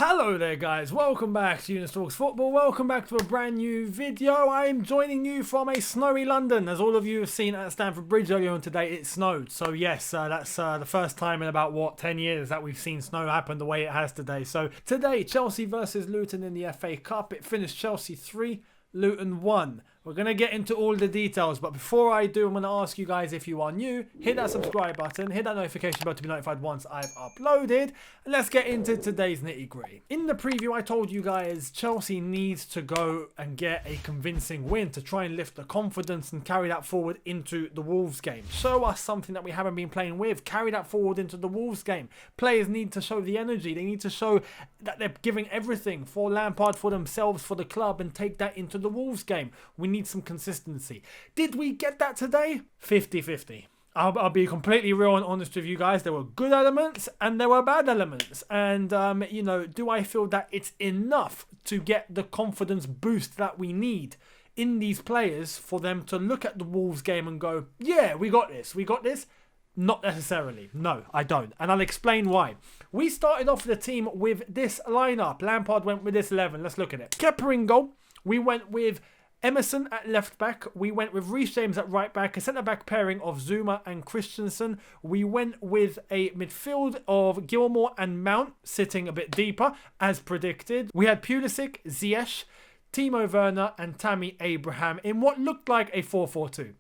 Hello there guys, welcome back to Younes Talks Football, welcome back to a brand new video. I'm joining you from a snowy London. As all of you have seen at Stamford Bridge earlier on today, it snowed. So yes, that's the first time in about, 10 years that we've seen snow happen the way it has today. So today, Chelsea versus Luton in the FA Cup. It finished Chelsea 3, Luton 1. We're going to get into all the details, but before I do, I'm going to ask you guys, if you are new, hit that subscribe button, hit that notification bell to be notified once I've uploaded, and let's get into today's nitty-gritty. In the preview, I told you guys Chelsea needs to go and get a convincing win to try and lift the confidence and carry that forward into the Wolves game. Show us something that we haven't been playing with. Carry that forward into the Wolves game. Players need to show the energy. They need to show that they're giving everything for Lampard, for themselves, for the club, and take that into the Wolves game. We need some consistency. Did we get that today? 50-50. I'll be completely real and honest with you guys. There were good elements and there were bad elements. And, do I feel that it's enough to get the confidence boost that we need in these players for them to look at the Wolves game and go, yeah, we got this. We got this. Not necessarily. No, I don't. And I'll explain why. We started off the team with this lineup. Lampard went with this 11. Let's look at it. Kepa in goal. We went with Emerson at left back. We went with Reece James at right back. A centre back pairing of Zuma and Christensen. We went with a midfield of Gilmour and Mount sitting a bit deeper as predicted. We had Pulisic, Ziyech, Timo Werner and Tammy Abraham in what looked like a 4-4-2.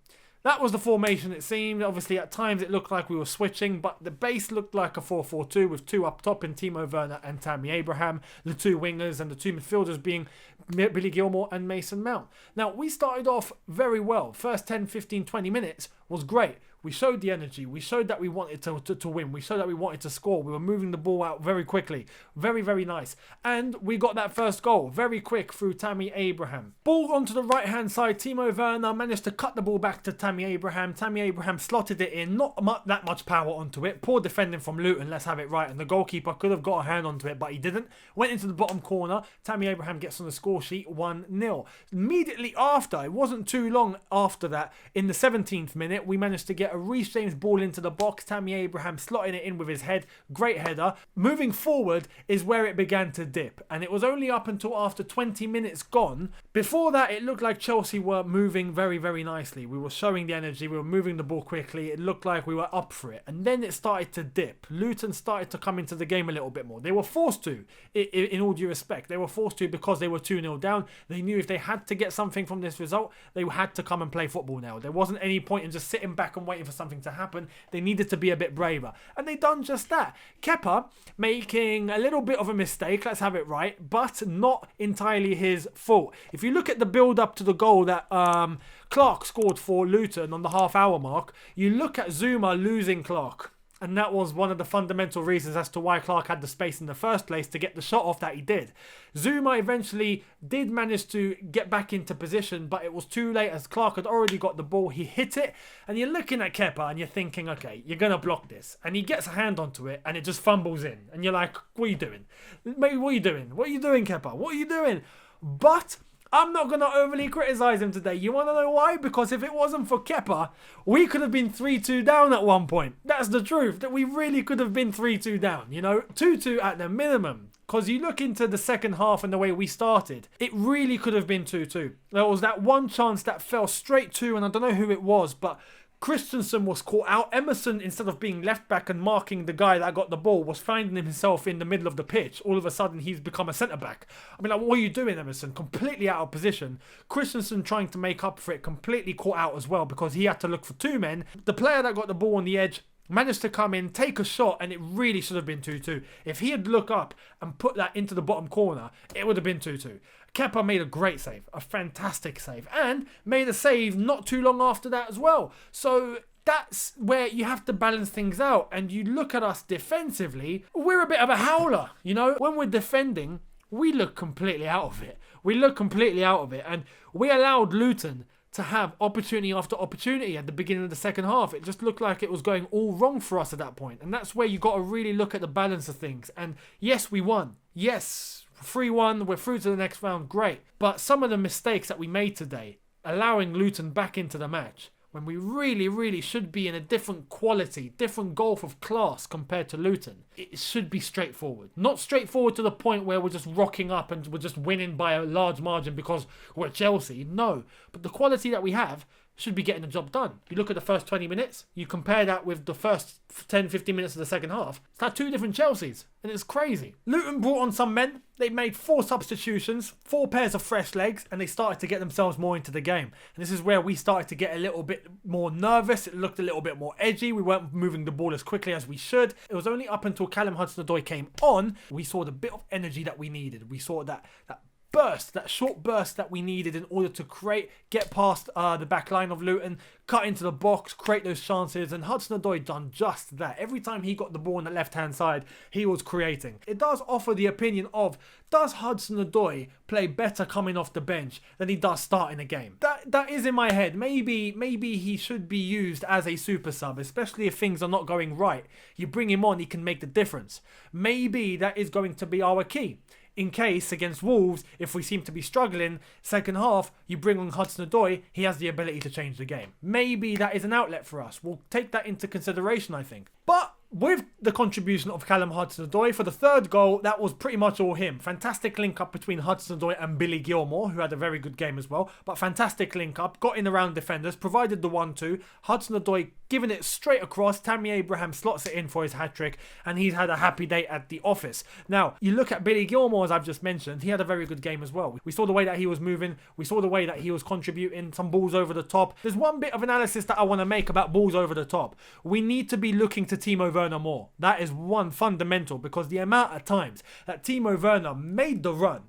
That was the formation it seemed. Obviously, at times it looked like we were switching, but the base looked like a 4-4-2 with two up top in Timo Werner and Tammy Abraham, the two wingers and the two midfielders being Billy Gilmour and Mason Mount. Now, we started off very well. First 10, 15, 20 minutes was great. We showed the energy. We showed that we wanted to win. We showed that we wanted to score. We were moving the ball out very quickly. Very, very nice. And we got that first goal very quick through Tammy Abraham. Ball onto the right-hand side. Timo Werner managed to cut the ball back to Tammy Abraham. Tammy Abraham slotted it in. Not that much power onto it. Poor defending from Luton. Let's have it right. And the goalkeeper could have got a hand onto it, but he didn't. Went into the bottom corner. Tammy Abraham gets on the score sheet 1-0. Immediately after, it wasn't too long after that, in the 17th minute, we managed to get a Reece James ball into the box. Tammy Abraham slotting it in with his head. Great header. Moving forward is where it began to dip. And it was only up until after 20 minutes gone. Before that, it looked like Chelsea were moving very, very nicely. We were showing the energy. We were moving the ball quickly. It looked like we were up for it. And then it started to dip. Luton started to come into the game a little bit more. They were forced to, in all due respect. They were forced to because they were 2-0 down. They knew if they had to get something from this result, they had to come and play football now. There wasn't any point in just sitting back and waiting for something to happen. They needed to be a bit braver, and they done just that. Kepa making a little bit of a mistake, let's have it right, but not entirely his fault. If you look at the build up to the goal that Clark scored for Luton on the half-hour mark, you look at Zuma losing Clark. And that was one of the fundamental reasons as to why Clark had the space in the first place to get the shot off that he did. Zuma eventually did manage to get back into position, but it was too late as Clark had already got the ball. He hit it, and you're looking at Kepa and you're thinking, okay, you're going to block this. And he gets a hand onto it, and it just fumbles in. And you're like, what are you doing? Mate, what are you doing? What are you doing, Kepa? What are you doing? But I'm not going to overly criticise him today. You want to know why? Because if it wasn't for Kepa, we could have been 3-2 down at one point. That's the truth. That we really could have been 3-2 down. 2-2 at the minimum. Because you look into the second half and the way we started, it really could have been 2-2. There was that one chance that fell straight to, and I don't know who it was, but Christensen was caught out. Emerson, instead of being left back and marking the guy that got the ball, was finding himself in the middle of the pitch. All of a sudden, he's become a centre-back. I mean, like, what are you doing, Emerson? Completely out of position. Christensen trying to make up for it, completely caught out as well because he had to look for two men. The player that got the ball on the edge managed to come in, take a shot, and it really should have been 2-2. If he had looked up and put that into the bottom corner, it would have been 2-2. Kepa made a great save, a fantastic save, and made a save not too long after that as well. So that's where you have to balance things out. And you look at us defensively, we're a bit of a howler. When we're defending, we look completely out of it. And we allowed Luton to have opportunity after opportunity at the beginning of the second half. It just looked like it was going all wrong for us at that point. And that's where you got to really look at the balance of things. And yes, we won. Yes, 3-1, we're through to the next round, great. But some of the mistakes that we made today, allowing Luton back into the match, when we really should be in a different quality, different golf of class compared to Luton. It should be straightforward. Not straightforward to the point where we're just rocking up and we're just winning by a large margin because we're Chelsea. No, but the quality that we have should be getting the job done. You look at the first 20 minutes, you compare that with the first 10, 15 minutes of the second half. It's like two different Chelseas, and it's crazy. Luton brought on some men. They made 4 substitutions, 4 pairs of fresh legs, and they started to get themselves more into the game. And this is where we started to get a little bit more nervous. It looked a little bit more edgy. We weren't moving the ball as quickly as we should. It was only up until Callum Hudson-Odoi came on, we saw the bit of energy that we needed. We saw that burst, that short burst that we needed in order to get past the back line of Luton, cut into the box, create those chances, and Hudson-Odoi done just that. Every time he got the ball on the left-hand side, he was creating. It does offer the opinion of, does Hudson-Odoi play better coming off the bench than he does starting a game? That is in my head. Maybe he should be used as a super sub, especially if things are not going right. You bring him on, he can make the difference. Maybe that is going to be our key. In case, against Wolves, if we seem to be struggling, second half, you bring on Hudson-Odoi, he has the ability to change the game. Maybe that is an outlet for us. We'll take that into consideration, I think. But with the contribution of Callum Hudson-Odoi, for the third goal, that was pretty much all him. Fantastic link-up between Hudson-Odoi and Billy Gilmour, who had a very good game as well. But fantastic link-up, got in around defenders, provided the 1-2. Hudson-Odoi giving it straight across. Tammy Abraham slots it in for his hat-trick, and he's had a happy day at the office. Now, you look at Billy Gilmour, as I've just mentioned, he had a very good game as well. We saw the way that he was moving. We saw the way that he was contributing, some balls over the top. There's one bit of analysis that I want to make about balls over the top. We need to be looking to Timo Werner more. That is one fundamental, because the amount of times that Timo Werner made the run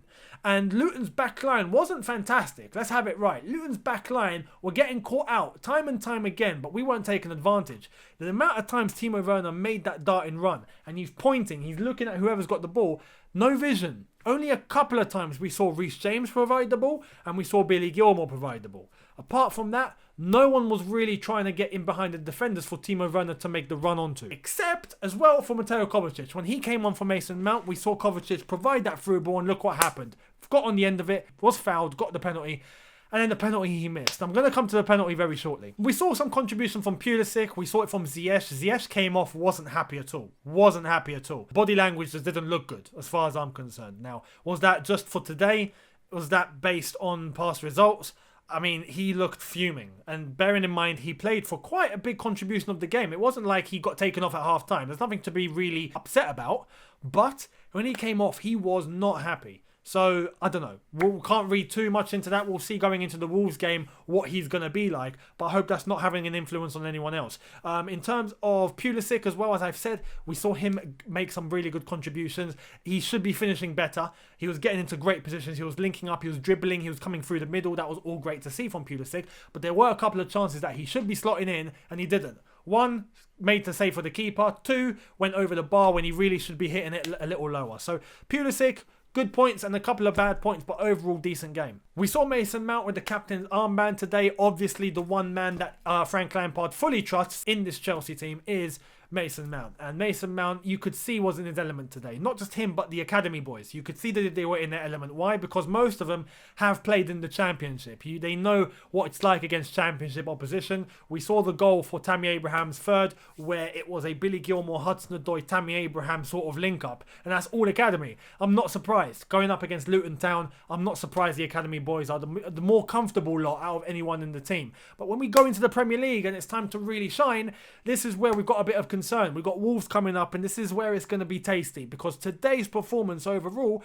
and Luton's back line wasn't fantastic. Let's have it right. Luton's back line were getting caught out time and time again, but we weren't taking advantage. The amount of times Timo Werner made that darting run and he's pointing, he's looking at whoever's got the ball, no vision. Only a couple of times we saw Reece James provide the ball and we saw Billy Gilmour provide the ball. Apart from that, no one was really trying to get in behind the defenders for Timo Werner to make the run onto. Except, as well, for Mateo Kovacic. When he came on for Mason Mount, we saw Kovacic provide that through ball and look what happened. Got on the end of it, was fouled, got the penalty, and then the penalty he missed. I'm going to come to the penalty very shortly. We saw some contribution from Pulisic, we saw it from Ziyech. Ziyech came off, wasn't happy at all. Wasn't happy at all. Body language just didn't look good, as far as I'm concerned. Now, was that just for today? Was that based on past results? I mean, he looked fuming. And bearing in mind, he played for quite a big contribution of the game. It wasn't like he got taken off at half-time. There's nothing to be really upset about. But when he came off, he was not happy. So, I don't know. We can't read too much into that. We'll see going into the Wolves game what he's going to be like. But I hope that's not having an influence on anyone else. In terms of Pulisic as well, as I've said, we saw him make some really good contributions. He should be finishing better. He was getting into great positions. He was linking up. He was dribbling. He was coming through the middle. That was all great to see from Pulisic. But there were a couple of chances that he should be slotting in and he didn't. 1, made to save for the keeper. 2, went over the bar when he really should be hitting it a little lower. So, Pulisic, good points and a couple of bad points, but overall decent game. We saw Mason Mount with the captain's armband today. Obviously, the one man that Frank Lampard fully trusts in this Chelsea team is Mason Mount. And Mason Mount, you could see, was in his element today. Not just him, but the academy boys. You could see that they were in their element. Why? Because most of them have played in the Championship. They know what it's like against Championship opposition. We saw the goal for Tammy Abraham's third, where it was a Billy Gilmour, Hudson-Odoi, Tammy Abraham sort of link-up. And that's all academy. I'm not surprised. Going up against Luton Town, I'm not surprised the academy boys are the more comfortable lot out of anyone in the team. But when we go into the Premier League and it's time to really shine, this is where we've got a bit of concern. We've got Wolves coming up, and this is where it's going to be tasty, because today's performance overall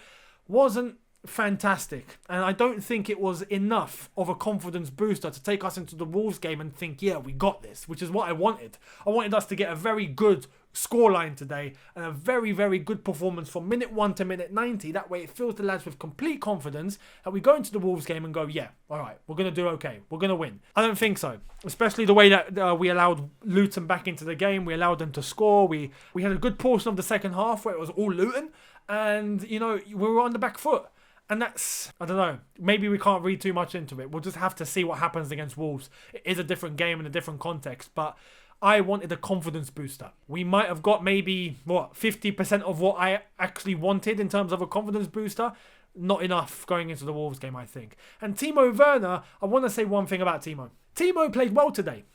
wasn't fantastic, and I don't think it was enough of a confidence booster to take us into the Wolves game and think, yeah, we got this, which is what I wanted. I wanted us to get a very good scoreline today and a very, very good performance from minute 1 to minute 90. That way it fills the lads with complete confidence that we go into the Wolves game and go, yeah, all right, we're going to do okay. We're going to win. I don't think so, especially the way that we allowed Luton back into the game. We allowed them to score. We had a good portion of the second half where it was all Luton, and, you know, we were on the back foot. And that's, I don't know, maybe we can't read too much into it. We'll just have to see what happens against Wolves. It is a different game in a different context, but I wanted a confidence booster. We might have got maybe, 50% of what I actually wanted in terms of a confidence booster. Not enough going into the Wolves game, I think. And Timo Werner, I want to say one thing about Timo. Timo played well today.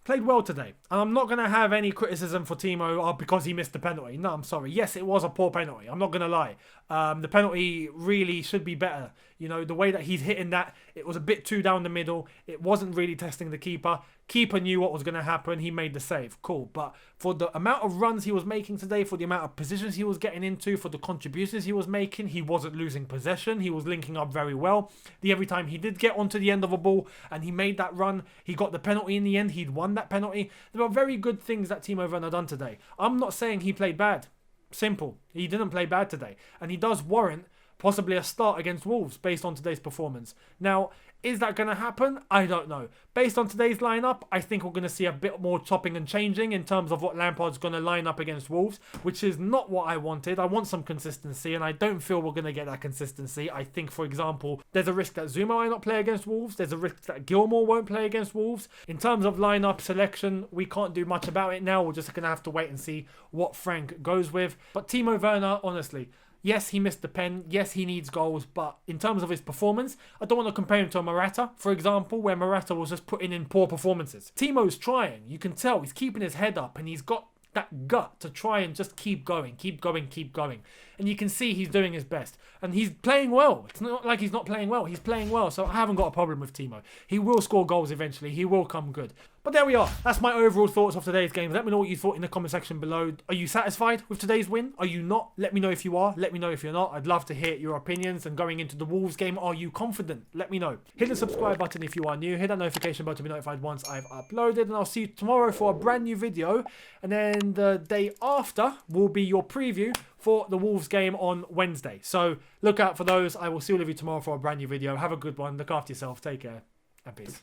Played well today. And I'm not going to have any criticism for Timo because he missed the penalty. No, I'm sorry. Yes, it was a poor penalty. I'm not going to lie. The penalty really should be better. You know, the way that he's hitting that, it was a bit too down the middle. It wasn't really testing the keeper. Keeper knew what was going to happen. He made the save. Cool. But for the amount of runs he was making today, for the amount of positions he was getting into, for the contributions he was making, he wasn't losing possession. He was linking up very well. Every time he did get onto the end of a ball and he made that run, he got the penalty in the end. He'd won that penalty. There are very good things that Timo Werner done today. I'm not saying he played bad. Simple. He didn't play bad today. And he does warrant possibly a start against Wolves based on today's performance. Now, is that going to happen? I don't know. Based on today's lineup, I think we're going to see a bit more chopping and changing in terms of what Lampard's going to line up against Wolves, which is not what I wanted. I want some consistency, and I don't feel we're going to get that consistency. I think, for example, there's a risk that Zuma might not play against Wolves. There's a risk that Gilmour won't play against Wolves. In terms of lineup selection, we can't do much about it now. We're just going to have to wait and see what Frank goes with. But Timo Werner, honestly, yes, he missed the pen. Yes, he needs goals. But in terms of his performance, I don't want to compare him to a Morata, for example, where Morata was just putting in poor performances. Timo's trying. You can tell he's keeping his head up and he's got that gut to try and just keep going. And you can see he's doing his best. And he's playing well. It's not like he's not playing well. He's playing well. So I haven't got a problem with Timo. He will score goals eventually. He will come good. But there we are. That's my overall thoughts of today's game. Let me know what you thought in the comment section below. Are you satisfied with today's win? Are you not? Let me know if you are. Let me know if you're not. I'd love to hear your opinions. And going into the Wolves game, are you confident? Let me know. Hit the subscribe button if you are new. Hit that notification button to be notified once I've uploaded. And I'll see you tomorrow for a brand new video. And then the day after will be your preview for the Wolves game on Wednesday. So look out for those. I will see all of you tomorrow for a brand new video. Have a good one. Look after yourself. Take care. And peace.